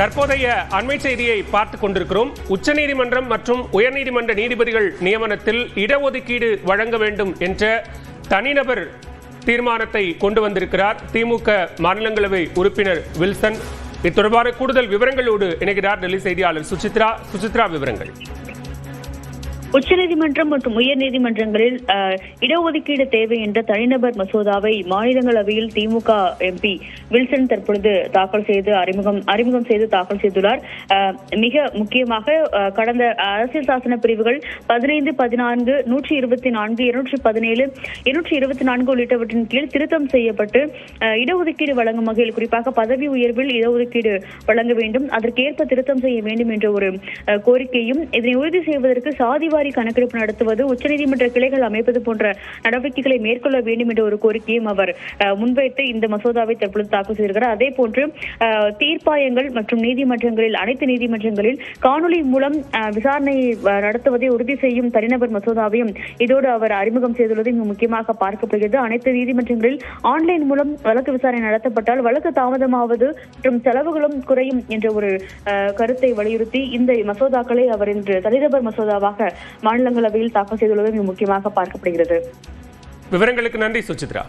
தற்போதைய அண்மை செய்தியை பார்த்துக் கொண்டிருக்கிறோம். உச்சநீதிமன்றம் மற்றும் உயர்நீதிமன்ற நீதிபதிகள் நியமனத்தில் இடஒதுக்கீடு வழங்க வேண்டும் என்ற தனிநபர் தீர்மானத்தை கொண்டு வந்திருக்கிறார் திமுக மாநிலங்களவை உறுப்பினர் வில்சன். இது தொடர்பான கூடுதல் விவரங்களோடு இணைகிறார் டெல்லி செய்தியாளர் சுசித்ரா. விவரங்கள். உச்சநீதிமன்றம் மற்றும் உயர்நீதிமன்றங்களில் இடஒதுக்கீடு தேவை என்ற தனிநபர் மசோதாவை மாநிலங்களவையில் திமுக எம்பி வில்சன் தற்பொழுது அறிமுகம் செய்து தாக்கல் செய்துள்ளார். மிக முக்கியமாக கடந்த அரசியல் சாசன பிரிவுகள் 15, 14, 124, 217, 224 உள்ளிட்டவற்றின் கீழ் திருத்தம் செய்யப்பட்டு இடஒதுக்கீடு வழங்கும் வகையில் குறிப்பாக பதவி உயர்வில் இடஒதுக்கீடு வழங்க வேண்டும், அதற்கேற்ப திருத்தம் செய்ய வேண்டும் என்ற ஒரு கோரிக்கையும், இதனை உறுதி செய்வதற்கு சாதிவாரி கணக்கெடுப்பு நடத்துவது, உச்சநீதிமன்ற கிளைகள் அமைப்பது போன்ற நடவடிக்கைகளை மேற்கொள்ள வேண்டும் என்ற ஒரு கோரிக்கையும் அவர் முன்வைத்து இந்த மசோதாவை தற்பொழுது தாக்கல் செய்திருக்கிறார். அதே போன்று தீர்ப்பாயங்கள் மற்றும் நீதிமன்றங்களில் அனைத்து நீதிமன்றங்களில் காணொலி மூலம் விசாரணை நடத்துவதை உறுதி செய்யும் தனிநபர் மசோதாவையும் இதோடு அவர் அறிமுகம் செய்துள்ளது முக்கியமாக பார்க்கப்படுகிறது. அனைத்து நீதிமன்றங்களில் ஆன்லைன் மூலம் வழக்கு விசாரணை நடத்தப்பட்டால் வழக்கு தாமதமாவது மற்றும் செலவுகளும் குறையும் என்ற ஒரு கருத்தை வலியுறுத்தி இந்த மசோதாக்களை அவர் இன்று தனிநபர் மசோதாவாக மாநிலங்களவையில் தாக்கல் செய்துள்ளது முக்கியமாக பார்க்கப்படுகிறது. விவரங்களுக்கு நன்றி சுசித்ரா.